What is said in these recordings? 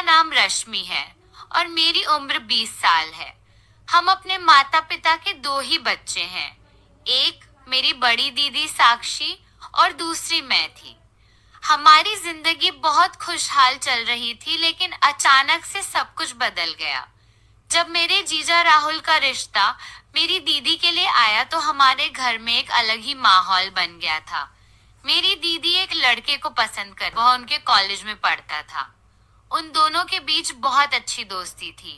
मेरा नाम रश्मि है और मेरी उम्र 20 साल है। हम अपने माता पिता के दो ही बच्चे हैं। एक मेरी बड़ी दीदी साक्षी और दूसरी मैं थी। हमारी जिंदगी बहुत खुशहाल चल रही थी, लेकिन अचानक से सब कुछ बदल गया। जब मेरे जीजा राहुल का रिश्ता मेरी दीदी के लिए आया तो हमारे घर में एक अलग ही माहौल बन गया था। मेरी दीदी एक लड़के को पसंद कर, वह उनके कॉलेज में पढ़ता था। उन दोनों के बीच बहुत अच्छी दोस्ती थी।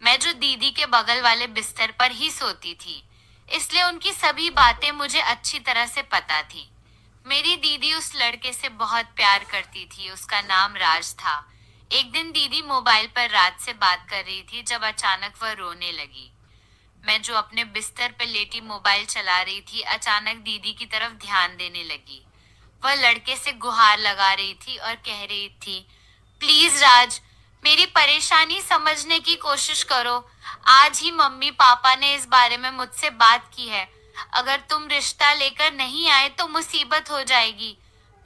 मैं जो दीदी के बगल वाले बिस्तर पर ही सोती थी, इसलिए उनकी सभी बातें मुझे अच्छी तरह से पता थी। मेरी दीदी उस लड़के से बहुत प्यार करती थी, उसका नाम राज था। एक दिन दीदी मोबाइल पर राज से बात कर रही थी जब अचानक वह रोने लगी। मैं जो अपने बिस्तर पर लेटी मोबाइल चला रही थी, अचानक दीदी की तरफ ध्यान देने लगी। वह लड़के से गुहार लगा रही थी और कह रही थी, प्लीज राज, मेरी परेशानी समझने की कोशिश करो। आज ही मम्मी पापा ने इस बारे में मुझसे बात की है। अगर तुम रिश्ता लेकर नहीं आए तो मुसीबत हो जाएगी।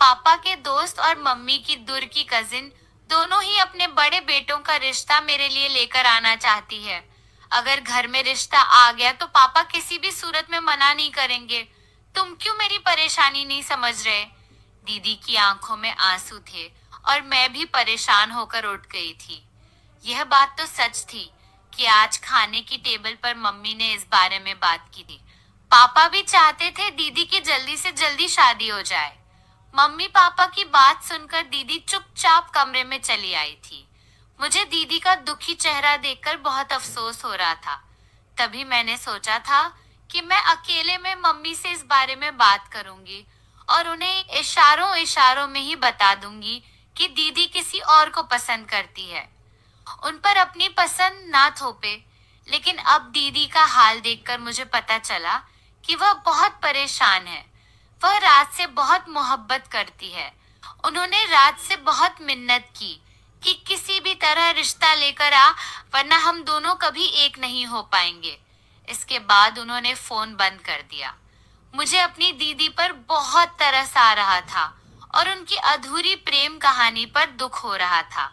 पापा के दोस्त और मम्मी की दूर की कजिन दोनों ही अपने बड़े बेटों का रिश्ता मेरे लिए लेकर आना चाहती है। अगर घर में रिश्ता आ गया तो पापा किसी भी सूरत में मना नहीं करेंगे। तुम क्यों मेरी परेशानी नहीं समझ रहे? दीदी की आंखों में आंसू थे और मैं भी परेशान होकर उठ गई थी। यह बात तो सच थी कि आज खाने की टेबल पर मम्मी ने इस बारे में बात की थी। पापा भी चाहते थे दीदी की जल्दी से जल्दी शादी हो जाए। मम्मी पापा की बात सुनकर दीदी चुपचाप कमरे में चली आई थी। मुझे दीदी का दुखी चेहरा देखकर बहुत अफसोस हो रहा था। तभी मैंने सोचा था कि मैं अकेले में मम्मी से इस बारे में बात करूंगी और उन्हें इशारों इशारों में ही बता दूंगी कि दीदी किसी और को पसंद करती है। उन पर अपनी पसंद ना थोपे। लेकिन अब दीदी का हाल देखकर मुझे पता चला कि वह बहुत परेशान है। वह राज से बहुत मोहब्बत करती है। उन्होंने राज से बहुत मिन्नत की कि किसी भी तरह रिश्ता लेकर आ, वरना हम दोनों कभी एक नहीं हो पाएंगे। इसके बाद उन्होंने फोन बंद कर दिया। मुझे अपनी दीदी पर बहुत तरस आ रहा था और उनकी अधूरी प्रेम कहानी पर दुख हो रहा था।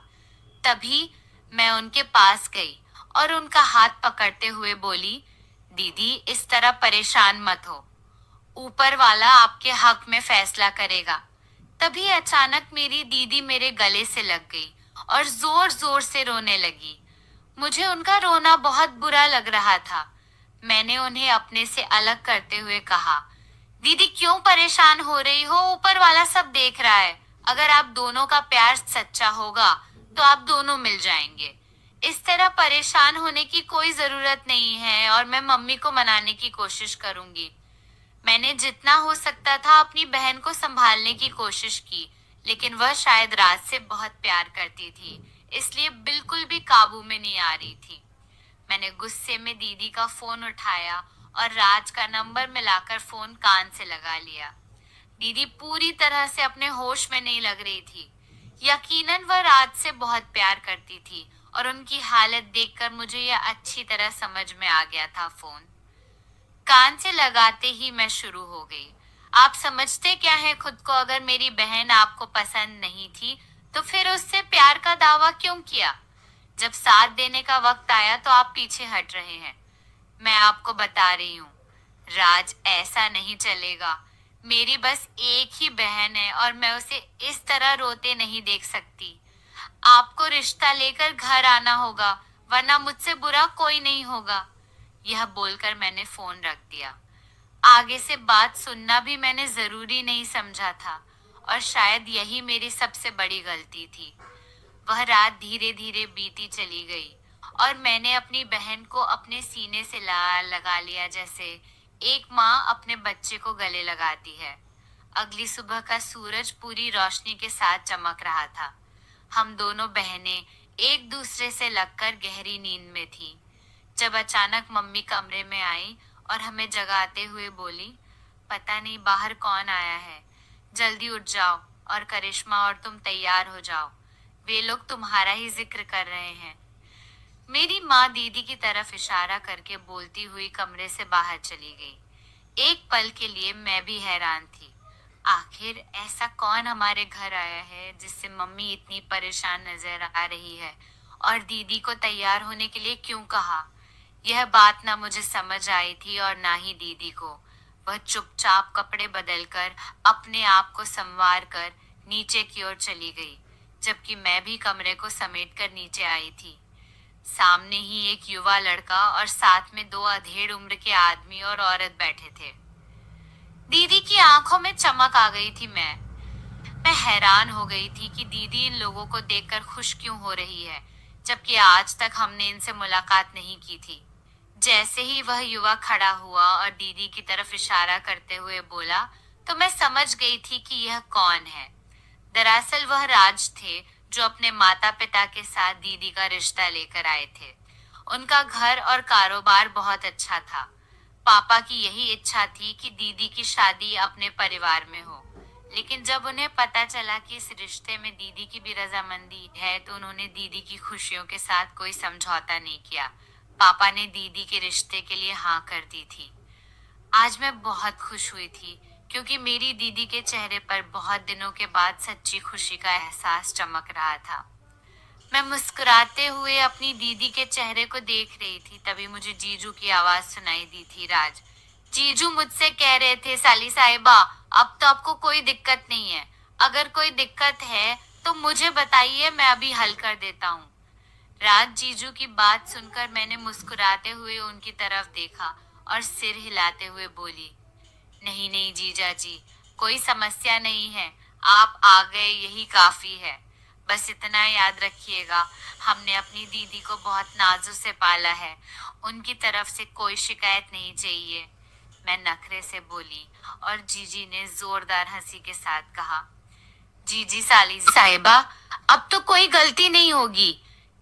तभी मैं उनके पास गई और उनका हाथ पकड़ते हुए बोली, दीदी इस तरह परेशान मत हो, ऊपर वाला आपके हक में फैसला करेगा। तभी अचानक मेरी दीदी मेरे गले से लग गई और जोर जोर से रोने लगी। मुझे उनका रोना बहुत बुरा लग रहा था। मैंने उन्हें अपने से अलग करते हुए कहा, दीदी क्यों परेशान हो रही हो? ऊपर वाला सब देख रहा है। अगर आप दोनों का प्यार सच्चा होगा तो आप दोनों मिल जाएंगे। इस तरह परेशान होने की कोई जरूरत नहीं है और मैं मम्मी को मनाने की कोशिश करूंगी। मैंने जितना हो सकता था अपनी बहन को संभालने की कोशिश की, लेकिन वह शायद राज से बहुत प्यार करती थी, इसलिए बिल्कुल भी काबू में नहीं आ रही थी। मैंने गुस्से में दीदी का फोन उठाया और राज का नंबर मिलाकर फोन कान से लगा लिया। दीदी पूरी तरह से अपने होश में नहीं लग रही थी। यकीनन वह राज से बहुत प्यार करती थी और उनकी हालत देखकर मुझे यह अच्छी तरह समझ में आ गया था। फोन कान से लगाते ही मैं शुरू हो गई, आप समझते क्या है खुद को? अगर मेरी बहन आपको पसंद नहीं थी तो फिर उससे प्यार का दावा क्यों किया? जब साथ देने का वक्त आया तो आप पीछे हट रहे हैं। मैं आपको बता रही हूँ राज, ऐसा नहीं चलेगा। मेरी बस एक ही बहन है और मैं उसे इस तरह रोते नहीं देख सकती। आपको रिश्ता लेकर घर आना होगा, वरना मुझसे बुरा कोई नहीं होगा। यह बोलकर मैंने फोन रख दिया। आगे से बात सुनना भी मैंने जरूरी नहीं समझा था और शायद यही मेरी सबसे बड़ी गलती थी। वह रात धीरे धीरे बीती चली गई और मैंने अपनी बहन को अपने सीने से लगा लिया, जैसे एक माँ अपने बच्चे को गले लगाती है। अगली सुबह का सूरज पूरी रोशनी के साथ चमक रहा था। हम दोनों बहनें एक दूसरे से लगकर गहरी नींद में थी जब अचानक मम्मी कमरे में आई और हमें जगाते हुए बोली, पता नहीं बाहर कौन आया है, जल्दी उठ जाओ और करिश्मा और तुम तैयार हो जाओ, वे लोग तुम्हारा ही जिक्र कर रहे हैं। मेरी माँ दीदी की तरफ इशारा करके बोलती हुई कमरे से बाहर चली गई। एक पल के लिए मैं भी हैरान थी। आखिर ऐसा कौन हमारे घर आया है जिससे मम्मी इतनी परेशान नजर आ रही है, और दीदी को तैयार होने के लिए क्यों कहा? यह बात ना मुझे समझ आई थी और ना ही दीदी को। वह चुपचाप कपड़े बदलकर अपने आप को संवार कर नीचे की ओर चली गई, जबकि मैं भी कमरे को समेटकर नीचे आई थी। सामने ही एक युवा लड़का और साथ में दो अधेड़ उम्र के आदमी और औरत बैठे थे। दीदी की आंखों में चमक आ गई थी। मैं हैरान हो गई थी कि दीदी इन लोगों को देखकर खुश क्यों हो रही है, जबकि आज तक हमने इनसे मुलाकात नहीं की थी। जैसे ही वह युवा खड़ा हुआ और दीदी की तरफ इशारा करते हुए बोला, तो मैं समझ गई थी कि यह कौन है। दरअसल वह राज थे, जो अपने माता पिता के साथ दीदी का रिश्ता लेकर आए थे। उनका घर और कारोबार बहुत अच्छा था। पापा की यही इच्छा थी कि दीदी की शादी अपने परिवार में हो, लेकिन जब उन्हें पता चला कि इस रिश्ते में दीदी की भी रजामंदी है, तो उन्होंने दीदी की खुशियों के साथ कोई समझौता नहीं किया। पापा ने दीदी के रिश्ते के लिए हाँ कर दी थी। आज मैं बहुत खुश हुई थी, क्योंकि मेरी दीदी के चेहरे पर बहुत दिनों के बाद सच्ची खुशी का एहसास चमक रहा था। मैं मुस्कुराते हुए अपनी दीदी के चेहरे को देख रही थी, तभी मुझे जीजू की आवाज सुनाई दी थी। राज जीजू मुझसे कह रहे थे, साली साहिबा, अब तो आपको कोई दिक्कत नहीं है। अगर कोई दिक्कत है तो मुझे बताइए, मैं अभी हल कर देता हूँ। राज जीजू की बात सुनकर मैंने मुस्कुराते हुए उनकी तरफ देखा और सिर हिलाते हुए बोली, नहीं नहीं जीजा जी, कोई समस्या नहीं है। आप आ गए यही काफी है। बस इतना याद रखिएगा, हमने अपनी दीदी को बहुत नाजों से पाला है। उनकी तरफ से कोई शिकायत नहीं चाहिए। मैं नखरे से बोली और जीजी ने जोरदार हंसी के साथ कहा, जीजी साली साहिबा, अब तो कोई गलती नहीं होगी,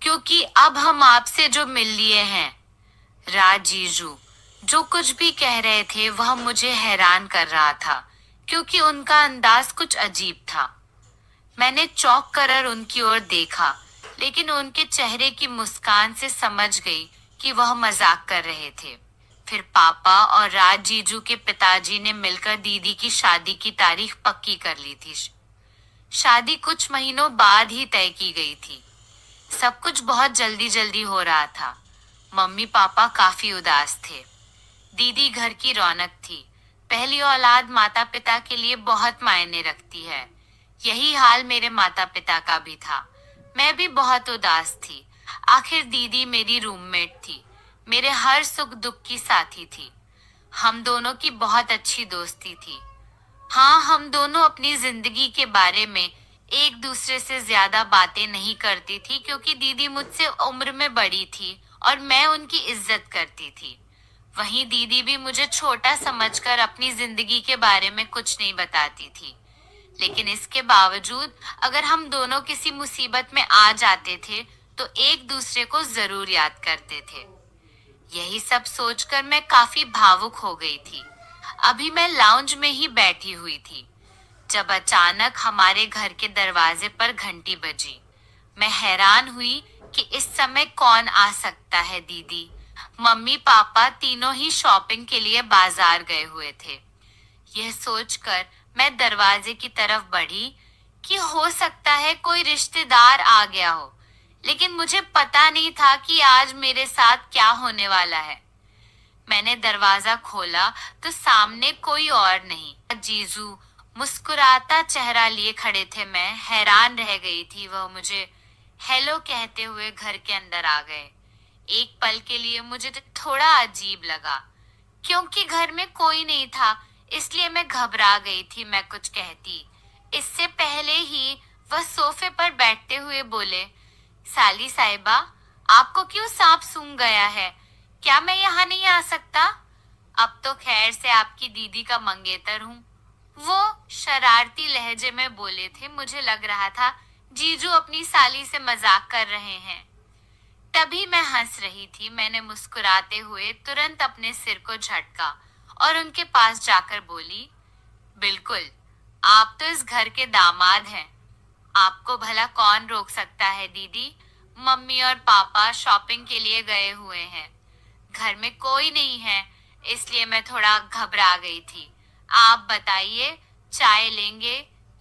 क्योंकि अब हम आपसे जो मिल लिए हैं। राज जीजू जो कुछ भी कह रहे थे वह मुझे हैरान कर रहा था, क्योंकि उनका अंदाज कुछ अजीब था। मैंने चौंक कर उनकी ओर देखा, लेकिन उनके चेहरे की मुस्कान से समझ गई कि वह मजाक कर रहे थे। फिर पापा और राज जीजू के पिताजी ने मिलकर दीदी की शादी की तारीख पक्की कर ली थी। शादी कुछ महीनों बाद ही तय की गई थी। सब कुछ बहुत जल्दी जल्दी हो रहा था। मम्मी पापा काफी उदास थे। दीदी घर की रौनक थी। पहली औलाद माता पिता के लिए बहुत मायने रखती है। यही हाल मेरे माता पिता का भी था। मैं भी बहुत उदास थी। आखिर दीदी मेरी रूममेट थी, मेरे हर सुख दुख की साथी थी। हम दोनों की बहुत अच्छी दोस्ती थी। हाँ, हम दोनों अपनी जिंदगी के बारे में एक दूसरे से ज्यादा बातें नहीं करती थी, क्योंकि दीदी मुझसे उम्र में बड़ी थी और मैं उनकी इज्जत करती थी। वहीं दीदी भी मुझे छोटा समझकर अपनी जिंदगी के बारे में कुछ नहीं बताती थी। लेकिन इसके बावजूद अगर हम दोनों किसी मुसीबत में आ जाते थे तो एक दूसरे को जरूर याद करते थे। यही सब सोचकर मैं काफी भावुक हो गई थी। अभी मैं लाउंज में ही बैठी हुई थी, जब अचानक हमारे घर के दरवाजे पर घंटी बजी। मैं हैरान हुई कि इस समय कौन आ सकता है। दीदी, मम्मी पापा तीनों ही शॉपिंग के लिए बाजार गए हुए थे। यह सोचकर मैं दरवाजे की तरफ बढ़ी कि हो सकता है कोई रिश्तेदार आ गया हो, लेकिन मुझे पता नहीं था कि आज मेरे साथ क्या होने वाला है। मैंने दरवाजा खोला तो सामने कोई और नहीं, जीजू मुस्कुराता चेहरा लिए खड़े थे। मैं हैरान रह गई थी। वह मुझे हेलो कहते हुए घर के अंदर आ गए। एक पल के लिए मुझे तो थोड़ा अजीब लगा, क्योंकि घर में कोई नहीं था, इसलिए मैं घबरा गई थी मैं कुछ कहती। इससे पहले ही वह सोफे पर बैठते हुए बोले, साली साहिबा, आपको क्यों सांप सूंघ गया है? क्या मैं यहाँ नहीं आ सकता? अब तो खैर से आपकी दीदी का मंगेतर हूँ। वो शरारती लहजे में बोले थे। मुझे लग रहा था जीजू अपनी साली से मजाक कर रहे हैं। तभी मैं हंस रही थी। मैंने मुस्कुराते हुए तुरंत अपने सिर को झटका और उनके पास जाकर बोली, बिल्कुल, आप तो इस घर के दामाद हैं। आपको भला कौन रोक सकता है दीदी? मम्मी और पापा शॉपिंग के लिए गए हुए हैं, घर में कोई नहीं है, इसलिए मैं थोड़ा घबरा गई थी। आप बताइए, चाय लेंगे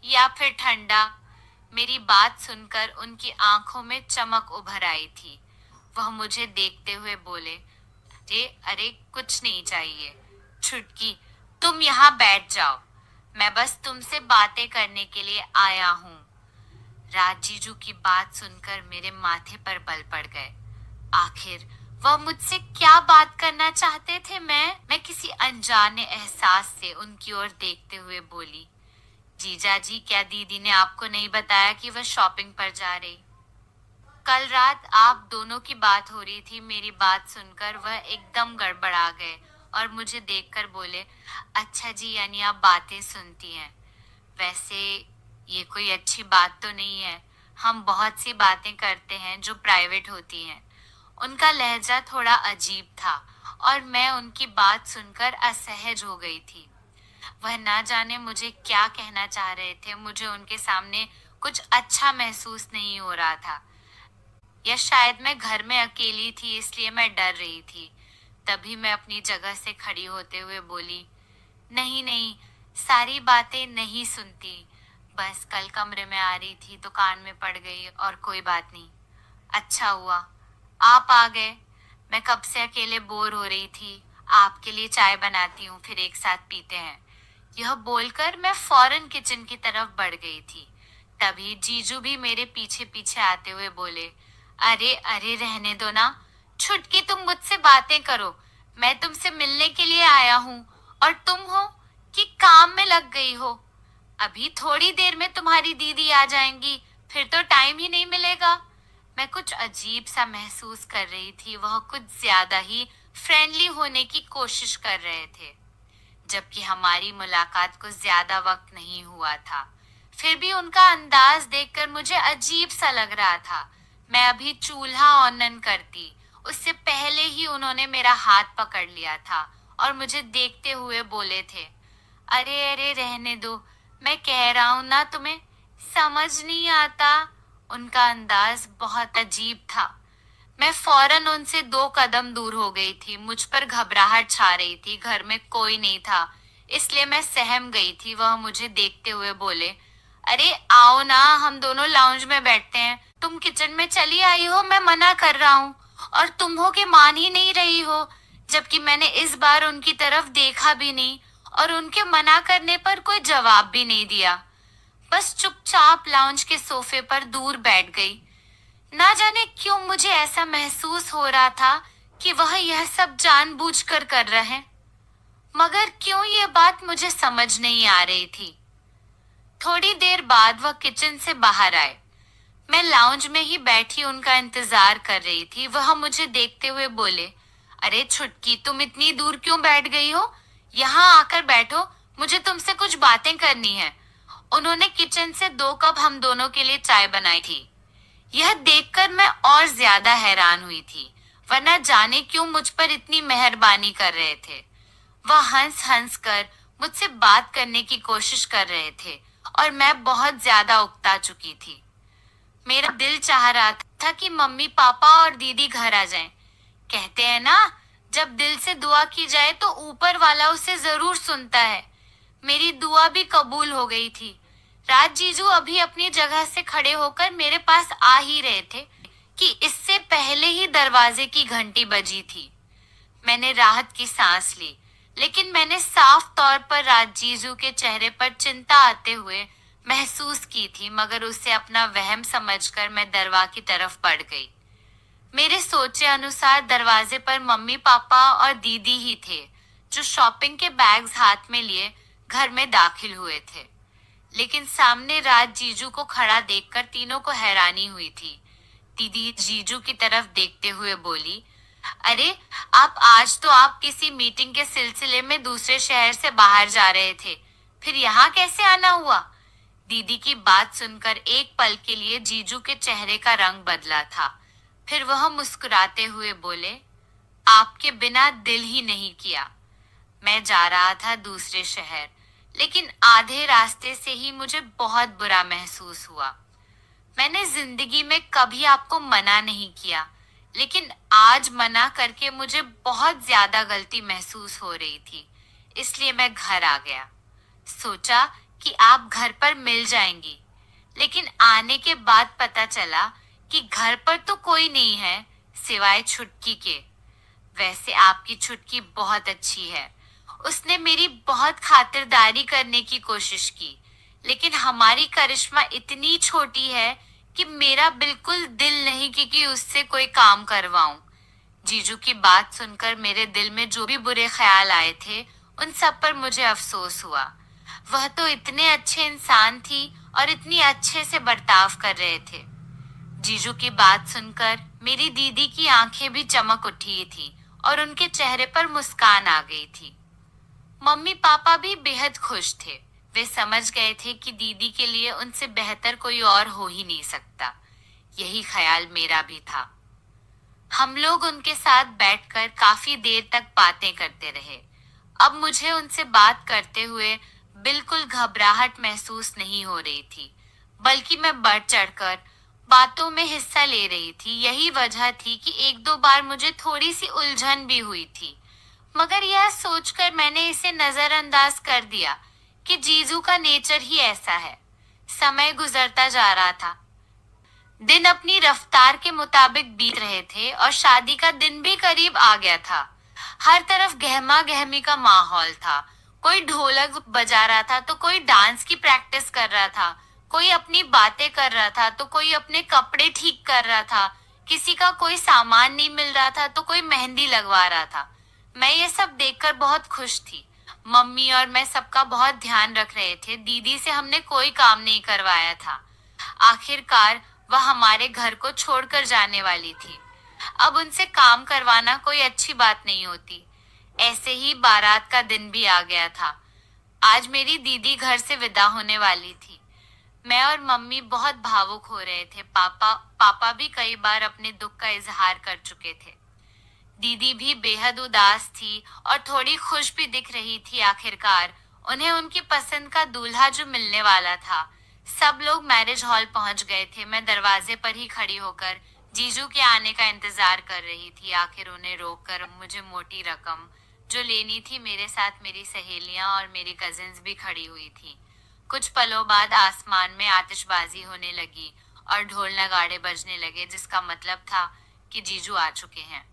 या फिर ठंडा? मेरी बात सुनकर उनकी आंखों में चमक उभर आई थी। वह मुझे देखते हुए बोले, अरे अरे कुछ नहीं चाहिए। छुटकी, तुम यहाँ बैठ जाओ, मैं बस तुमसे बातें करने के लिए आया हूँ। राज जीजू की बात सुनकर मेरे माथे पर बल पड़ गए। आखिर वह मुझसे क्या बात करना चाहते थे? मैं किसी अनजाने एहसास से उनकी ओर देखते हुए बोली, जीजा जी, क्या दीदी ने आपको नहीं बताया कि वह शॉपिंग पर जा रही? कल रात आप दोनों की बात हो रही थी। मेरी बात सुनकर वह एकदम गड़बड़ा गए और मुझे देखकर बोले, अच्छा जी, यानी आप बातें सुनती हैं। वैसे ये कोई अच्छी बात तो नहीं है। हम बहुत सी बातें करते हैं जो प्राइवेट होती हैं। उनका लहजा थोड़ा अजीब था और मैं उनकी बात सुनकर असहज हो गई थी। वह ना जाने मुझे क्या कहना चाह रहे थे। मुझे उनके सामने कुछ अच्छा महसूस नहीं हो रहा था, या शायद मैं घर में अकेली थी इसलिए मैं डर रही थी। तभी मैं अपनी जगह से खड़ी होते हुए बोली, नहीं नहीं, सारी बातें नहीं सुनती, बस कल कमरे में आ रही थी तो कान में पड़ गई और कोई बात नहीं। अच्छा हुआ आप आ गए, मैं कब से अकेले बोर हो रही थी। आपके लिए चाय बनाती हूँ, फिर एक साथ पीते हैं। यह बोलकर मैं फौरन किचन की तरफ बढ़ गई थी। तभी जीजू भी मेरे पीछे पीछे आते हुए बोले, अरे अरे रहने दो ना, छुटकी तुम मुझसे बातें करो, मैं तुमसे मिलने के लिए आया हूँ और तुम हो कि काम में लग गई हो। अभी थोड़ी देर में तुम्हारी दीदी आ जाएंगी, फिर तो टाइम ही नहीं मिलेगा। मैं कुछ अजीब सा महसूस कर रही थी। वह कुछ ज्यादा ही फ्रेंडली होने की कोशिश कर रहे थे, जबकि हमारी मुलाकात को ज्यादा वक्त नहीं हुआ था। फिर भी उनका अंदाज देखकर मुझे अजीब सा लग रहा था। मैं अभी चूल्हा ऑन करती उससे पहले ही उन्होंने मेरा हाथ पकड़ लिया था और मुझे देखते हुए बोले थे, अरे अरे रहने दो, मैं कह रहा हूं ना तुम्हें समझ नहीं आता। उनका अंदाज बहुत अजीब था। मैं फौरन उनसे 2 कदम दूर हो गई थी। मुझ पर घबराहट छा रही थी। घर में कोई नहीं था इसलिए मैं सहम गई थी। वह मुझे देखते हुए बोले, अरे आओ ना, हम दोनों लाउंज में बैठते हैं। तुम किचन में चली आई हो, मैं मना कर रहा हूँ और तुम हो कि मान ही नहीं रही हो, जबकि मैंने इस बार उनकी तरफ देखा भी नहीं और उनके मना करने पर कोई जवाब भी नहीं दिया। बस चुपचाप लाउंज के सोफे पर दूर बैठ गई। ना जाने क्यों मुझे ऐसा महसूस हो रहा था कि वह यह सब जानबूझकर कर रहे हैं, मगर क्यों ये बात मुझे समझ नहीं आ रही थी। थोड़ी देर बाद वह किचन से बाहर आए। मैं लाउंज में ही बैठी उनका इंतजार कर रही थी। वह मुझे देखते हुए बोले, अरे छुटकी, तुम इतनी दूर क्यों बैठ गई हो? यहाँ आकर बैठो, मुझे तुमसे कुछ बातें करनी है। उन्होंने किचन से 2 कप हम दोनों के लिए चाय बनाई थी। यह देखकर मैं और ज्यादा हैरान हुई थी। वह न जाने क्यों मुझ पर इतनी मेहरबानी कर रहे थे। वह हंस हंस कर मुझसे बात करने की कोशिश कर रहे थे और मैं बहुत ज्यादा उकता चुकी थी। मेरा दिल चाह रहा था कि मम्मी पापा और दीदी घर आ जाएं। कहते हैं ना, जब दिल से दुआ की जाए तो ऊपर वाला उसे जरूर सुनता है। मेरी दुआ भी कबूल हो गई थी। राज जीजू अभी अपनी जगह से खड़े होकर मेरे पास आ ही रहे थे कि इससे पहले ही दरवाजे की घंटी बजी थी। मैंने राहत की सांस ली, लेकिन मैंने साफ तौर पर राज जीजू के चेहरे पर चिंता आते हुए महसूस की थी, मगर उसे अपना वहम समझकर मैं दरवाजे की तरफ बढ़ गई। मेरे सोचे अनुसार दरवाजे पर मम्मी पापा और दीदी ही थे, जो शॉपिंग के बैग्स हाथ में लिए घर में दाखिल हुए थे। लेकिन सामने राज जीजू को खड़ा देखकर तीनों को हैरानी हुई थी। दीदी जीजू की तरफ देखते हुए बोली, अरे आप किसी मीटिंग के सिलसिले में दूसरे शहर से बाहर जा रहे थे, फिर यहाँ कैसे आना हुआ? दीदी की बात सुनकर एक पल के लिए जीजू के चेहरे का रंग बदला था। फिर वह मुस्कुराते हुए बोले, आपके बिना दिल ही नहीं किया। मैं जा रहा था दूसरे शहर, लेकिन आधे रास्ते से ही मुझे बहुत बुरा महसूस हुआ। मैंने जिंदगी में कभी आपको मना नहीं किया, लेकिन आज मना करके मुझे बहुत ज्यादा गलती महसूस हो रही थी, इसलिए मैं घर आ गया। सोचा कि आप घर पर मिल जाएंगी, लेकिन आने के बाद पता चला कि घर पर तो कोई नहीं है सिवाय छुटकी के। वैसे आपकी छुटकी बहुत अच्छी है। उसने मेरी बहुत खातिरदारी करने की कोशिश की, लेकिन हमारी करिश्मा इतनी छोटी है कि मेरा बिल्कुल दिल नहीं कि उससे कोई काम करवाऊं। जीजू की बात सुनकर मेरे दिल में जो भी बुरे ख्याल आए थे, उन सब पर मुझे अफसोस हुआ। वह तो इतने अच्छे इंसान थी और इतनी अच्छे से बर्ताव कर रहे थे। जीजू की बात सुनकर मेरी दीदी की आंखें भी चमक उठी थी और उनके चेहरे पर मुस्कान आ गई थी। मम्मी पापा भी बेहद खुश थे। वे समझ गए थे कि दीदी के लिए उनसे बेहतर कोई और हो ही नहीं सकता। यही ख्याल मेरा भी था। हम लोग उनके साथ बैठकर काफी देर तक बातें करते रहे। अब मुझे उनसे बात करते हुए बिल्कुल घबराहट महसूस नहीं हो रही थी, बल्कि मैं बढ़ चढ़कर बातों में हिस्सा ले रही थी। यही वजह थी कि एक दो बार मुझे थोड़ी सी उलझन भी हुई थी, मगर यह सोचकर मैंने इसे नजरअंदाज कर दिया कि जीजू का नेचर ही ऐसा है। समय गुजरता जा रहा था। दिन अपनी रफ्तार के मुताबिक बीत रहे थे और शादी का दिन भी करीब आ गया था। हर तरफ गहमा गहमी का माहौल था। कोई ढोलक बजा रहा था तो कोई डांस की प्रैक्टिस कर रहा था, कोई अपनी बातें कर रहा था तो कोई अपने कपड़े ठीक कर रहा था, किसी का कोई सामान नहीं मिल रहा था तो कोई मेहंदी लगवा रहा था। मैं ये सब देखकर बहुत खुश थी। मम्मी और मैं सबका बहुत ध्यान रख रहे थे। दीदी से हमने कोई काम नहीं करवाया था। आखिरकार वह हमारे घर को छोड़कर जाने वाली थी। अब उनसे काम करवाना कोई अच्छी बात नहीं होती। ऐसे ही बारात का दिन भी आ गया था। आज मेरी दीदी घर से विदा होने वाली थी। मैं और मम्मी बहुत भावुक हो रहे थे। पापा भी कई बार अपने दुख का इजहार कर चुके थे। दीदी भी बेहद उदास थी और थोड़ी खुश भी दिख रही थी। आखिरकार उन्हें उनकी पसंद का दूल्हा जो मिलने वाला था। सब लोग मैरिज हॉल पहुंच गए थे। मैं दरवाजे पर ही खड़ी होकर जीजू के आने का इंतजार कर रही थी। आखिर उन्हें रोककर मुझे मोटी रकम जो लेनी थी, मेरे साथ मेरी सहेलियां और मेरी कजिन्स भी खड़ी हुई थी। कुछ पलों बाद आसमान में आतिशबाजी होने लगी और ढोल नगाड़े बजने लगे, जिसका मतलब था कि जीजू आ चुके हैं।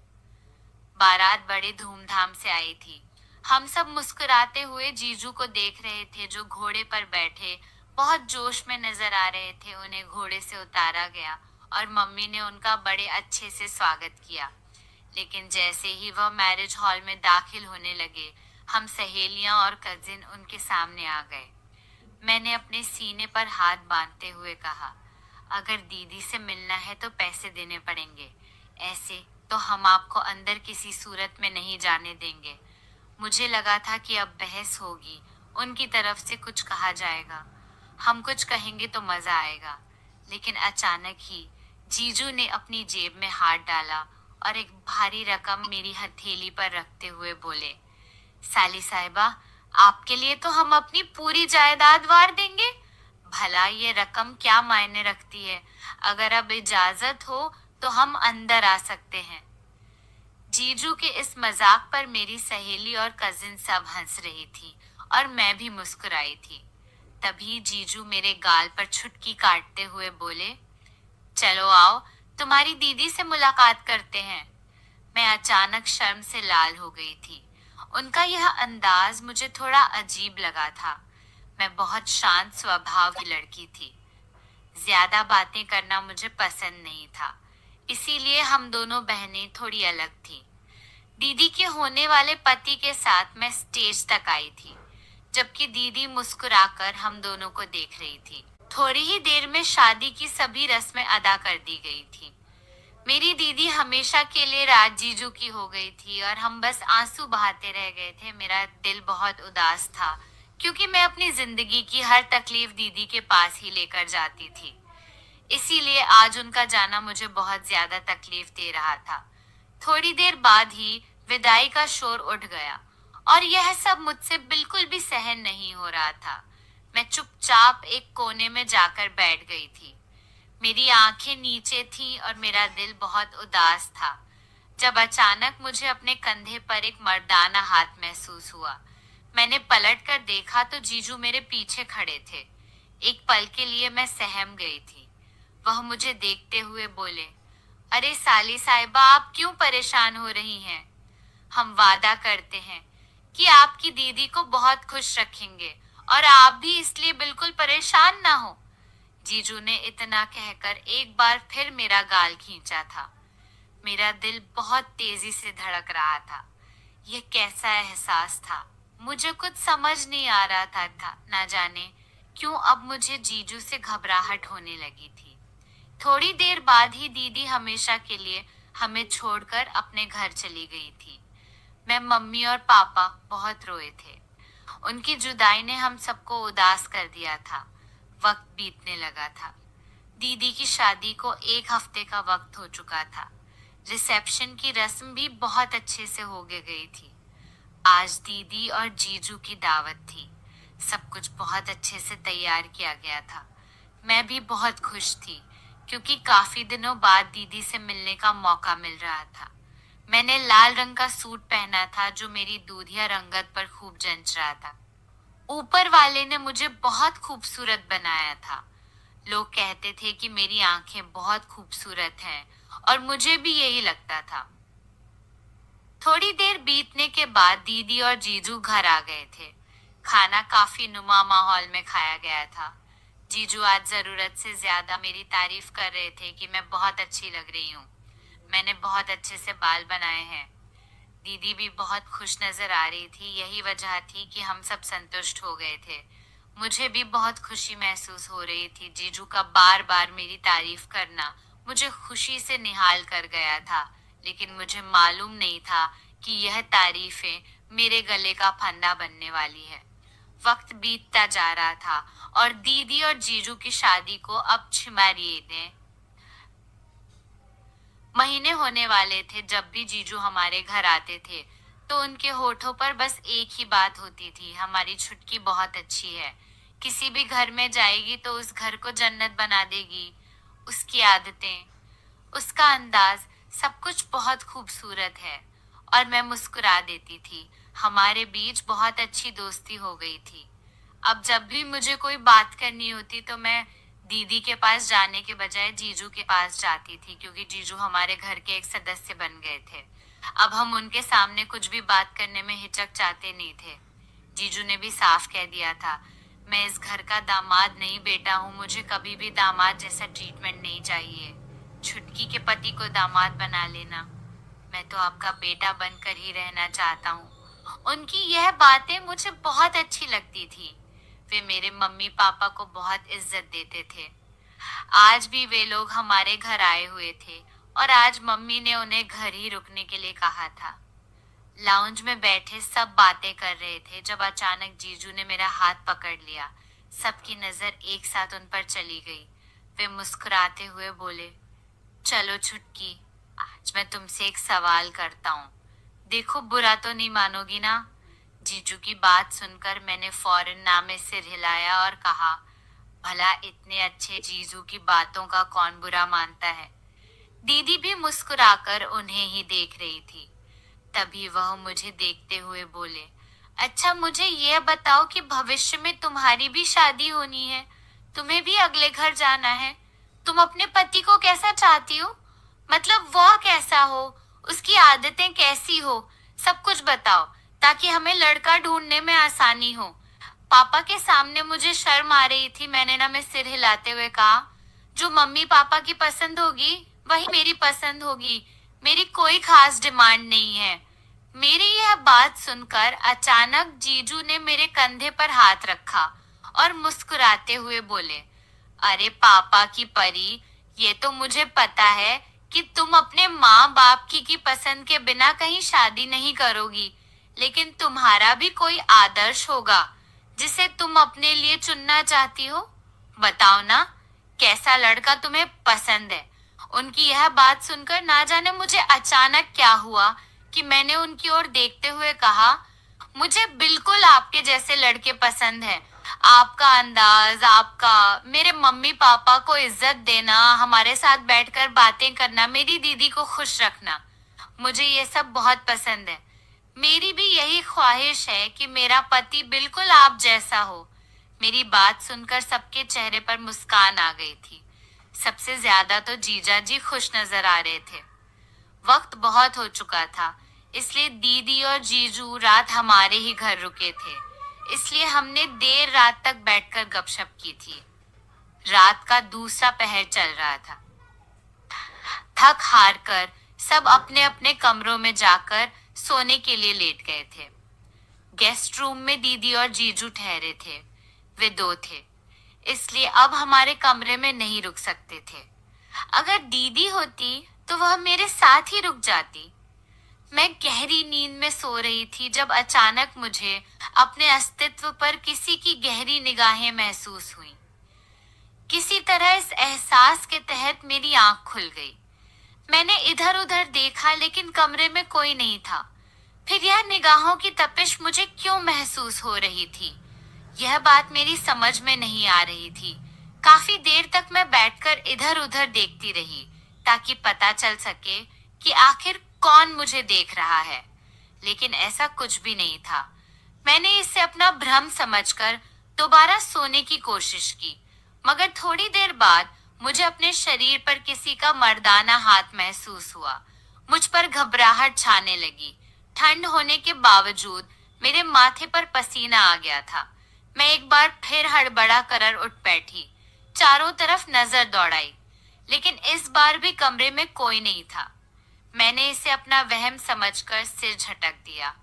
बारात बड़ी धूमधाम से आई थी। हम सब मुस्कुराते हुए जीजू को देख रहे थे, जो घोड़े पर बैठे बहुत जोश में नजर आ रहे थे। उन्हें घोड़े से उतारा गया और मम्मी ने उनका बड़े अच्छे से स्वागत किया। लेकिन जैसे ही वह मैरिज हॉल में दाखिल होने लगे, हम सहेलियां और कजिन उनके सामने आ गए। मैंने अपने सीने पर हाथ बांधते हुए कहा, अगर दीदी से मिलना है तो पैसे देने पड़ेंगे, ऐसे तो हम आपको अंदर किसी सूरत में नहीं जाने देंगे। मुझे लगा था कि अब बहस होगी, उनकी तरफ से कुछ कहा जाएगा, हम कुछ कहेंगे तो मजा आएगा। लेकिन अचानक ही जीजू ने अपनी जेब में हाथ डाला और एक भारी रकम मेरी हथेली पर रखते हुए बोले, साली साहिबा, आपके लिए तो हम अपनी पूरी जायदाद वार देंगे। भला ये रकम क्या मायने रखती है? अगर अब इजाजत हो तो हम अंदर आ सकते हैं। जीजू के इस मजाक पर मेरी सहेली और कजिन सब हंस रही थी और मैं भी मुस्कुराई थी। तभी जीजू मेरे गाल पर छुटकी काटते हुए बोले, चलो आओ, तुम्हारी दीदी से मुलाकात करते हैं। मैं अचानक शर्म से लाल हो गई थी। उनका यह अंदाज मुझे थोड़ा अजीब लगा था। मैं बहुत शांत स्वभाव की लड़की थी। ज्यादा बातें करना मुझे पसंद नहीं था, इसीलिए हम दोनों बहनें थोड़ी अलग थी। दीदी के होने वाले पति के साथ मैं स्टेज तक आई थी, जबकि दीदी मुस्कुराकर हम दोनों को देख रही थी। थोड़ी ही देर में शादी की सभी रस्में अदा कर दी गई थी। मेरी दीदी हमेशा के लिए राज जीजू की हो गई थी और हम बस आंसू बहाते रह गए थे। मेरा दिल बहुत उदास था, क्योंकि मैं अपनी जिंदगी की हर तकलीफ दीदी के पास ही लेकर जाती थी। इसीलिए आज उनका जाना मुझे बहुत ज्यादा तकलीफ दे रहा था। थोड़ी देर बाद ही विदाई का शोर उठ गया और यह सब मुझसे बिल्कुल भी सहन नहीं हो रहा था। मैं चुपचाप एक कोने में जाकर बैठ गई थी। मेरी आंखें नीचे थीं और मेरा दिल बहुत उदास था, जब अचानक मुझे अपने कंधे पर एक मर्दाना हाथ महसूस हुआ। मैंने पलट कर देखा तो जीजू मेरे पीछे खड़े थे। एक पल के लिए मैं सहम गई थी। वह मुझे देखते हुए बोले, अरे साली साहिबा, आप क्यों परेशान हो रही हैं? हम वादा करते हैं कि आपकी दीदी को बहुत खुश रखेंगे और आप भी इसलिए बिल्कुल परेशान ना हो। जीजू ने इतना कहकर एक बार फिर मेरा गाल खींचा था। मेरा दिल बहुत तेजी से धड़क रहा था। यह कैसा एहसास था? मुझे कुछ समझ नहीं आ रहा था। ना जाने क्यों अब मुझे जीजू से घबराहट होने लगी थी। थोड़ी देर बाद ही दीदी हमेशा के लिए हमें छोड़कर अपने घर चली गई थी। मैं, मम्मी और पापा बहुत रोए थे। उनकी जुदाई ने हम सबको उदास कर दिया था। वक्त बीतने लगा था। दीदी की शादी को एक हफ्ते का वक्त हो चुका था। रिसेप्शन की रस्म भी बहुत अच्छे से हो गई थी। आज दीदी और जीजू की दावत थी। सब कुछ बहुत अच्छे से तैयार किया गया था। मैं भी बहुत खुश थी क्योंकि काफी दिनों बाद दीदी से मिलने का मौका मिल रहा था। मैंने लाल रंग का सूट पहना था जो मेरी दूधिया रंगत पर खूब जंच रहा था। ऊपर वाले ने मुझे बहुत खूबसूरत बनाया था। लोग कहते थे कि मेरी आंखें बहुत खूबसूरत हैं और मुझे भी यही लगता था। थोड़ी देर बीतने के बाद दीदी और जीजू घर आ गए थे। खाना काफी नुमा माहौल में खाया गया था। जीजू आज जरूरत से ज्यादा मेरी तारीफ कर रहे थे कि मैं बहुत अच्छी लग रही हूँ। मैंने बहुत अच्छे से बाल बनाए हैं। दीदी भी बहुत खुश नजर आ रही थी। यही वजह थी कि हम सब संतुष्ट हो गए थे। मुझे भी बहुत खुशी महसूस हो रही थी। जीजू का बार बार मेरी तारीफ करना मुझे खुशी से निहाल कर गया था, लेकिन मुझे मालूम नहीं था कि यह तारीफें मेरे गले का फंदा बनने वाली है। वक्त बीतता जा रहा था और दीदी और जीजू की शादी को अब छिमारिये महीने होने वाले थे। जब भी जीजू हमारे घर आते थे तो उनके होठों पर बस एक ही बात होती थी, हमारी छुटकी बहुत अच्छी है। किसी भी घर में जाएगी तो उस घर को जन्नत बना देगी। उसकी आदतें, उसका अंदाज, सब कुछ बहुत खूबसूरत है। और मैं मुस्कुरा देती थी। हमारे बीच बहुत अच्छी दोस्ती हो गई थी। अब जब भी मुझे कोई बात करनी होती तो मैं दीदी के पास जाने के बजाय जीजू के पास जाती थी, क्योंकि जीजू हमारे घर के एक सदस्य बन गए थे। अब हम उनके सामने कुछ भी बात करने में हिचकचाते नहीं थे। जीजू ने भी साफ कह दिया था, मैं इस घर का दामाद नहीं बेटा हूँ, मुझे कभी भी दामाद जैसा ट्रीटमेंट नहीं चाहिए। छुटकी के पति को दामाद बना लेना। मैं तो आपका बेटा बनकर ही रहना चाहता हूँ। उनकी यह बातें मुझे बहुत अच्छी लगती थी। वे मेरे मम्मी पापा को बहुत इज्जत देते थे। आज भी वे लोग हमारे घर आए हुए थे और आज मम्मी ने उन्हें घर ही रुकने के लिए कहा था। लाउंज में बैठे सब बातें कर रहे थे जब अचानक जीजू ने मेरा हाथ पकड़ लिया। सबकी नजर एक साथ उन पर चली गई। वे मुस्कुराते हुए बोले, चलो छुटकी, आज मैं तुमसे एक सवाल करता हूँ। देखो, बुरा तो नहीं मानोगी ना? जीजू की बात सुनकर मैंने फौरन नामे सिर हिलाया और कहा, भला इतने अच्छे जीजू की बातों का कौन बुरा मानता है। दीदी भी मुस्कुराकर उन्हें ही देख रही थी। तभी वह मुझे देखते हुए बोले, अच्छा मुझे यह बताओ कि भविष्य में तुम्हारी भी शादी होनी है, तुम्हें भी अगले घर जाना है। तुम अपने पति को कैसा चाहती हो? मतलब वह कैसा हो, उसकी आदतें कैसी हो, सब कुछ बताओ ताकि हमें लड़का ढूंढने में आसानी हो। पापा के सामने मुझे शर्म आ रही थी। मैंने ना में सिर हिलाते हुए कहा, जो मम्मी पापा की पसंद होगी वही मेरी पसंद होगी। मेरी कोई खास डिमांड नहीं है। मेरी यह बात सुनकर अचानक जीजू ने मेरे कंधे पर हाथ रखा और मुस्कुराते हुए बोले, अरे पापा की परी, ये तो मुझे पता है कि तुम अपने माँ बाप की पसंद के बिना कहीं शादी नहीं करोगी, लेकिन तुम्हारा भी कोई आदर्श होगा जिसे तुम अपने लिए चुनना चाहती हो। बताओ ना, कैसा लड़का तुम्हें पसंद है? उनकी यह बात सुनकर ना जाने मुझे अचानक क्या हुआ कि मैंने उनकी ओर देखते हुए कहा, मुझे बिल्कुल आपके जैसे लड़के पसंद है। आपका अंदाज, आपका मेरे मम्मी पापा को इज्जत देना, हमारे साथ बैठकर बातें करना, मेरी दीदी को खुश रखना, मुझे ये सब बहुत पसंद है। मेरी भी यही ख्वाहिश है कि मेरा पति बिल्कुल आप जैसा हो। मेरी बात सुनकर सबके चेहरे पर मुस्कान आ गई थी। सबसे ज्यादा तो जीजा जी खुश नजर आ रहे थे। वक्त बहुत हो चुका था, इसलिए दीदी और जीजू रात हमारे ही घर रुके थे। इसलिए हमने देर रात तक बैठकर गपशप की थी। रात का दूसरा पहर चल रहा था। थक हार कर सब अपने अपने कमरों में जाकर सोने के लिए लेट गए थे। गेस्ट रूम में दीदी और जीजू ठहरे थे। वे दो थे, इसलिए अब हमारे कमरे में नहीं रुक सकते थे। अगर दीदी होती तो वह मेरे साथ ही रुक जाती। मैं गहरी नींद में सो रही थी जब अचानक मुझे अपने अस्तित्व पर किसी की गहरी निगाहें महसूस हुई। किसी तरह इस एहसास के तहत मेरी आंख खुल गई। मैंने इधर उधर देखा लेकिन कमरे में कोई नहीं था। फिर यह निगाहों की तपिश मुझे क्यों महसूस हो रही थी, यह बात मेरी समझ में नहीं आ रही थी। काफी देर तक मैं बैठकर इधर उधर देखती रही ताकि पता चल सके कि आखिर कौन मुझे देख रहा है, लेकिन ऐसा कुछ भी नहीं था। मैंने इसे अपना भ्रम समझकर दोबारा सोने की कोशिश की, मगर थोड़ी देर बाद मुझे अपने शरीर पर किसी का मर्दाना हाथ महसूस हुआ। मुझ पर घबराहट छाने लगी। ठंड होने के बावजूद मेरे माथे पर पसीना आ गया था। मैं एक बार फिर हड़बड़ा कर उठ बैठी, चारों तरफ नजर दौड़ाई, लेकिन इस बार भी कमरे में कोई नहीं था। मैंने इसे अपना वहम समझकर सिर झटक दिया।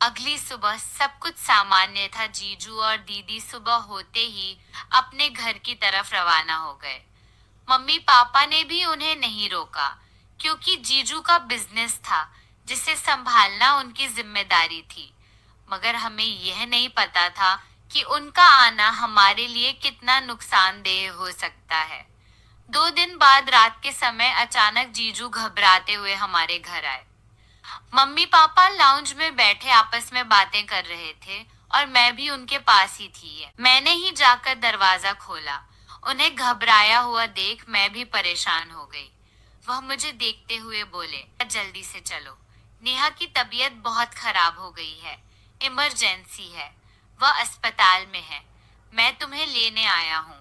अगली सुबह सब कुछ सामान्य था। जीजू और दीदी सुबह होते ही अपने घर की तरफ रवाना हो गए। मम्मी पापा ने भी उन्हें नहीं रोका, क्योंकि जीजू का बिजनेस था जिसे संभालना उनकी जिम्मेदारी थी। मगर हमें यह नहीं पता था कि उनका आना हमारे लिए कितना नुकसानदेह हो सकता है। 2 दिन बाद रात के समय अचानक जीजू घबराते हुए हमारे घर आए। मम्मी पापा लाउंज में बैठे आपस में बातें कर रहे थे और मैं भी उनके पास ही थी। मैंने ही जाकर दरवाजा खोला। उन्हें घबराया हुआ देख मैं भी परेशान हो गई। वह मुझे देखते हुए बोले, जल्दी से चलो, नेहा की तबीयत बहुत खराब हो गई है, इमरजेंसी है, वह अस्पताल में है, मैं तुम्हें लेने आया हूँ।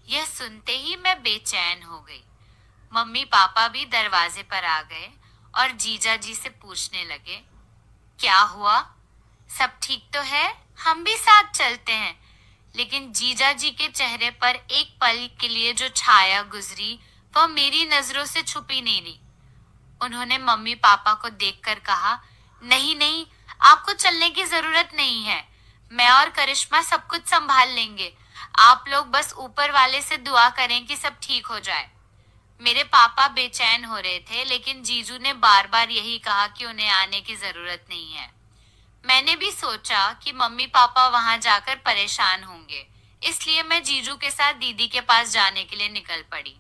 यह सुनते ही मैं बेचैन हो गई। मम्मी पापा भी दरवाजे पर आ गए और जीजा जी से पूछने लगे, क्या हुआ, सब ठीक तो है, हम भी साथ चलते हैं। लेकिन जीजा जी के चेहरे पर एक पल के लिए जो छाया गुजरी वह मेरी नजरों से छुपी नहीं रही। उन्होंने मम्मी पापा को देखकर कहा, नहीं नहीं, आपको चलने की जरूरत नहीं है, मैं और करिश्मा सब कुछ संभाल लेंगे, आप लोग बस ऊपर वाले से दुआ करें कि सब ठीक हो जाए। मेरे पापा बेचैन हो रहे थे, लेकिन जीजू ने बार बार यही कहा कि उन्हें आने की जरूरत नहीं है। मैंने भी सोचा कि मम्मी पापा वहां जाकर परेशान होंगे, इसलिए मैं जीजू के साथ दीदी के पास जाने के लिए निकल पड़ी।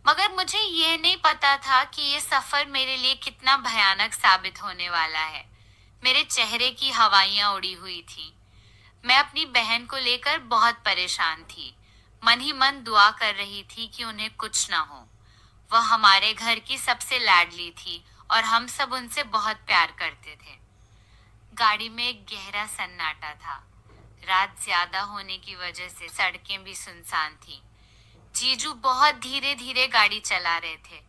मगर मुझे ये नहीं पता था कि ये सफर मेरे लिए कितना भयानक साबित होने वाला है। मेरे चेहरे की हवाइयां उड़ी हुई थी। मैं अपनी बहन को लेकर बहुत परेशान थी। मन ही मन दुआ कर रही थी कि उन्हें कुछ ना हो। वह हमारे घर की सबसे लाडली थी और हम सब उनसे बहुत प्यार करते थे। गाड़ी में एक गहरा सन्नाटा था। रात ज्यादा होने की वजह से सड़कें भी सुनसान थीं। जीजू बहुत धीरे धीरे गाड़ी चला रहे थे।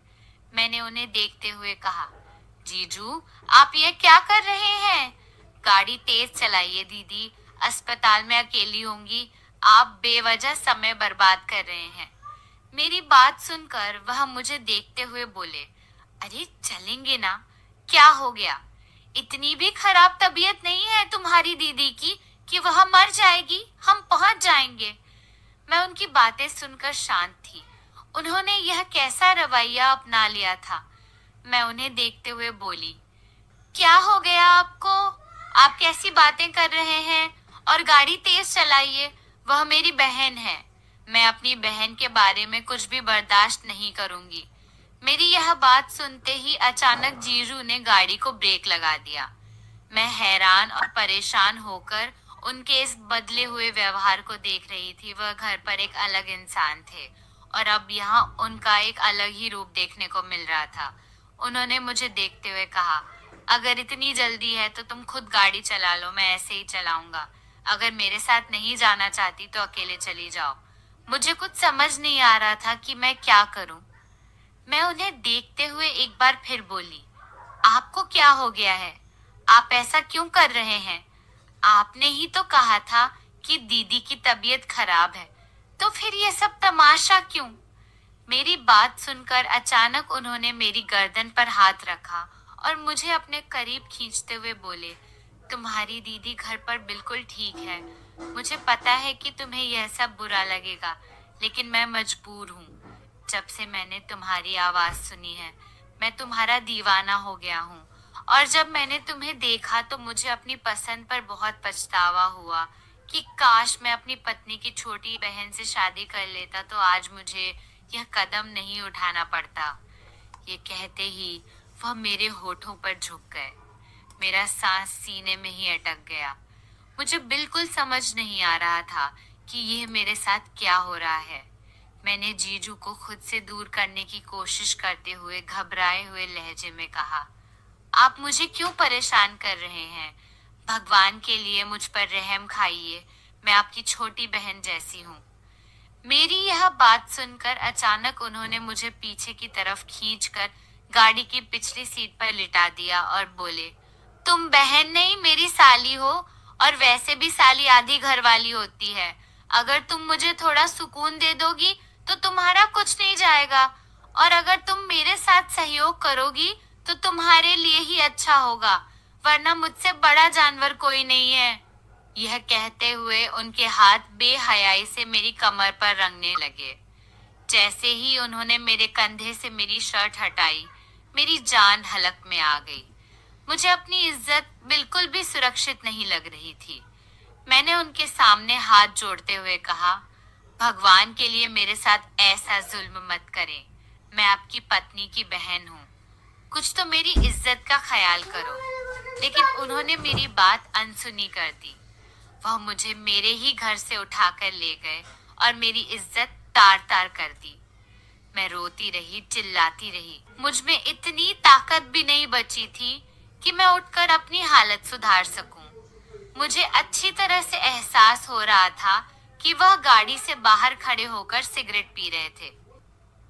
मैंने उन्हें देखते हुए कहा, जीजू आप ये क्या कर रहे हैं? गाड़ी तेज चलाइए दीदी, अस्पताल में अकेली होंगी, आप बेवजह समय बर्बाद कर रहे हैं। मेरी बात सुनकर वह मुझे देखते हुए बोले, अरे चलेंगे ना, क्या हो गया? इतनी भी खराब तबीयत नहीं है तुम्हारी दीदी की कि वह मर जाएगी, हम पहुंच जाएंगे। मैं उनकी बातें सुनकर शांत थी। उन्होंने यह कैसा रवैया अपना लिया था? मैं उन्हें देखते हुए बोली, क्या हो गया आपको? आप कैसी बातें कर रहे हैं? और गाड़ी तेज चलाइए, वह मेरी बहन है। मैं अपनी बहन के बारे में कुछ भी बर्दाश्त नहीं करूंगी। मेरी यह बात सुनते ही अचानक जीजू ने गाड़ी को ब्रेक लगा दिया। मैं हैरान और परेशान होकर उनके इस बदले हुए व्यवहार को देख रही थी। वह घर पर एक अलग इंसान थे और अब यहाँ उनका एक अलग ही रूप देखने को मिल रहा था। उन्होंने मुझे देखते हुए कहा, अगर इतनी जल्दी है तो तुम खुद गाड़ी चला लो, मैं ऐसे ही चलाऊंगा। अगर मेरे साथ नहीं जाना चाहती तो अकेले चली जाओ। मुझे कुछ समझ नहीं आ रहा था कि मैं क्या करूं। मैं उन्हें देखते हुए एक बार फिर बोली, आपको क्या हो गया है? आप ऐसा क्यों कर रहे हैं? आपने ही तो कहा था कि दीदी की तबीयत खराब है, तो फिर ये सब तमाशा क्यों? मेरी बात सुनकर अचानक उन्होंने मेरी गर्दन पर हाथ रखा और मुझे अपने करीब खींचते हुए बोले, तुम्हारी दीदी घर पर बिल्कुल ठीक है। मुझे पता है कि तुम्हें यह सब बुरा लगेगा, लेकिन मैं मजबूर हूँ। जब से मैंने तुम्हारी आवाज सुनी है, मैं तुम्हारा दीवाना हो गया हूँ। और जब मैंने तुम्हें देखा तो मुझे अपनी पसंद पर बहुत पछतावा हुआ कि काश मैं अपनी पत्नी की छोटी बहन से शादी कर लेता तो आज मुझे यह कदम नहीं उठाना पड़ता। ये कहते ही वह मेरे होठों पर झुक गए। मेरा सांस सीने में ही अटक गया। मुझे बिल्कुल समझ नहीं आ रहा था कि यह मेरे साथ क्या हो रहा है। मैंने जीजू को खुद से दूर करने की कोशिश करते हुए घबराए हुए लहजे में कहा, आप मुझे क्यों परेशान कर रहे हैं? भगवान के लिए मुझ पर रहम खाइए, मैं आपकी छोटी बहन जैसी हूँ। मेरी यह बात सुनकर अचानक उन्होंने मुझे पीछे की तरफ खींचकर गाड़ी की पिछली सीट पर लिटा दिया और बोले, तुम बहन नहीं मेरी साली हो, और वैसे भी साली आधी घर वाली होती है। अगर तुम मुझे थोड़ा सुकून दे दोगी तो तुम्हारा कुछ नहीं जाएगा, और अगर तुम मेरे साथ सहयोग करोगी तो तुम्हारे लिए ही अच्छा होगा, वरना मुझसे बड़ा जानवर कोई नहीं है। यह कहते हुए उनके हाथ बेहयाई से मेरी कमर पर रंगने लगे। जैसे ही उन्होंने मेरे कंधे से मेरी शर्ट हटाई, मेरी जान हलक में आ गई। मुझे अपनी इज्जत बिल्कुल भी सुरक्षित नहीं लग रही थी। मैंने उनके सामने हाथ जोड़ते हुए कहा, भगवान के लिए मेरे साथ ऐसा जुल्म मत करें। मैं आपकी पत्नी की बहन हूँ, कुछ तो मेरी इज्जत का ख्याल करो। लेकिन उन्होंने मेरी बात अनसुनी कर दी। वह मुझे मेरे ही घर से उठाकर ले गए और मेरी इज्जत तार तार कर दी। मैं रोती रही, चिल्लाती रही। मुझ में इतनी ताकत भी नहीं बची थी कि मैं उठकर अपनी हालत सुधार सकूं। मुझे अच्छी तरह से एहसास हो रहा था कि वह गाड़ी से बाहर खड़े होकर सिगरेट पी रहे थे।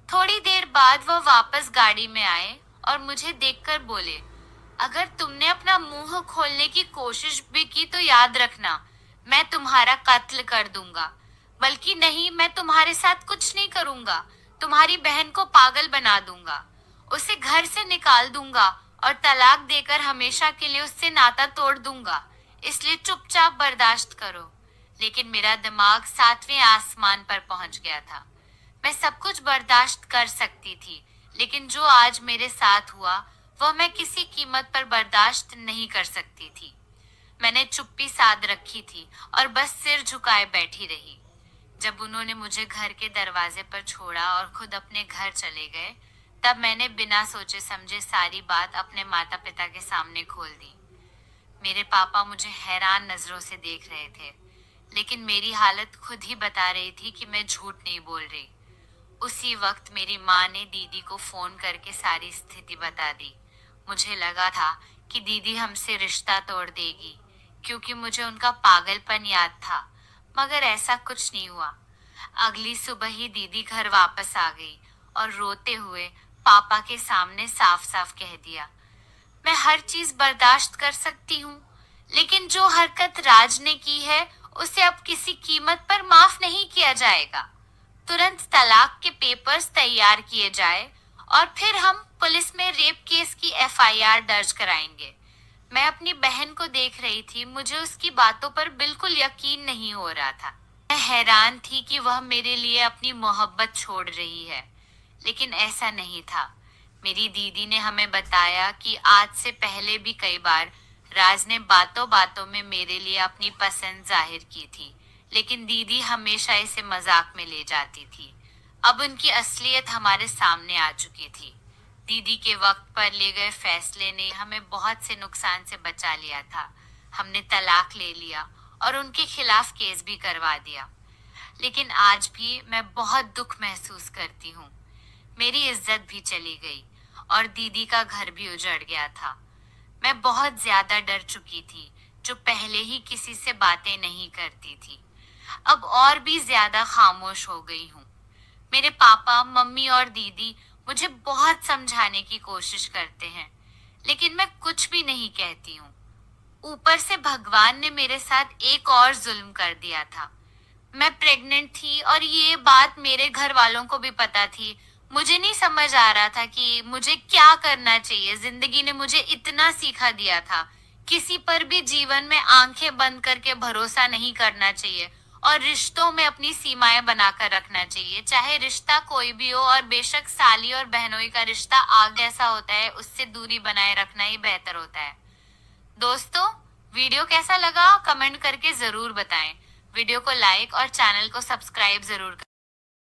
थोड़ी देर बाद वह वापस गाड़ी में आए और मुझे देखकर बोले, अगर तुमने अपना मुंह खोलने की कोशिश भी की तो याद रखना, मैं तुम्हारा कत्ल कर दूंगा। बल्कि नहीं, मैं तुम्हारे साथ कुछ नहीं करूंगा, तुम्हारी बहन को पागल बना दूंगा, उसे घर से निकाल दूंगा और तलाक देकर हमेशा के लिए उससे नाता तोड़ दूंगा। इसलिए चुपचाप बर्दाश्त करो। लेकिन मेरा दिमाग 7वें आसमान पर पहुंच गया था। मैं सब कुछ बर्दाश्त कर सकती थी, लेकिन जो आज मेरे साथ हुआ वह मैं किसी कीमत पर बर्दाश्त नहीं कर सकती थी। मैंने चुप्पी साध रखी थी और बस सिर झुकाए बैठी रही। जब उन्होंने मुझे घर के दरवाजे पर छोड़ा और खुद अपने घर चले गए, तब मैंने बिना सोचे समझे सारी बात अपने माता पिता के सामने खोल दी। मेरे पापा मुझे हैरान नजरों से देख रहे थे, लेकिन मेरी हालत खुद ही बता रही थी कि मैं झूठ नहीं बोल रही। उसी वक्त मेरी माँ ने दीदी को फोन करके सारी स्थिति बता दी। मुझे लगा था कि दीदी हमसे रिश्ता तोड़ देगी, क्योंकि मुझे उनका पागलपन याद था, मगर ऐसा कुछ नहीं हुआ। अगली सुबह ही दीदी घर वापस आ गई और रोते हुए पापा के सामने साफ साफ कह दिया, मैं हर चीज बर्दाश्त कर सकती हूँ, लेकिन जो हरकत राज ने की है उसे अब किसी कीमत पर माफ नहीं किया जाएगा। तुरंत तलाक के पेपर्स तैयार किए जाए और फिर हम पुलिस में रेप केस की एफआईआर दर्ज कराएंगे। मैं अपनी बहन को देख रही थी, मुझे उसकी बातों पर बिल्कुल यकीन नहीं हो रहा था। मैं हैरान थी कि वह मेरे लिए अपनी मोहब्बत छोड़ रही है, लेकिन ऐसा नहीं था। मेरी दीदी ने हमें बताया कि आज से पहले भी कई बार राज ने बातों बातों में मेरे लिए अपनी पसंद जाहिर की थी, लेकिन दीदी हमेशा इसे मजाक में ले जाती थी। अब उनकी असलियत हमारे सामने आ चुकी थी। दीदी के वक्त पर ले गए फैसले ने हमें बहुत से नुकसान से बचा लिया था। हमने तलाक ले लिया और उनके खिलाफ केस भी करवा दिया, लेकिन आज भी मैं बहुत दुख महसूस करती हूँ। मेरी इज्जत भी चली गई और दीदी का घर भी उजड़ गया था। मैं बहुत ज्यादा डर चुकी थी, जो पहले ही किसी से बातें नहीं करती थी। अब और भी ज्यादा खामोश हो गई हूँ। मेरे पापा, मम्मी और दीदी मुझे बहुत समझाने की कोशिश करते हैं, लेकिन मैं कुछ भी नहीं कहती हूँ। ऊपर से भगवान ने मेरे साथ एक और जुल्म कर दिया था। मैं प्रेग्नेंट थी और ये बात मेरे घर वालों को भी पता थी। मुझे नहीं समझ आ रहा था कि मुझे क्या करना चाहिए। जिंदगी ने मुझे इतना सिखा दिया था, किसी पर भी जीवन में आंखें बंद करके भरोसा नहीं करना चाहिए और रिश्तों में अपनी सीमाएं बनाकर रखना चाहिए, चाहे रिश्ता कोई भी हो। और बेशक साली और बहनोई का रिश्ता आग जैसा होता है, उससे दूरी बनाए रखना ही बेहतर होता है। दोस्तों, वीडियो कैसा लगा कमेंट करके जरूर बताएं। वीडियो को लाइक और चैनल को सब्सक्राइब जरूर करें।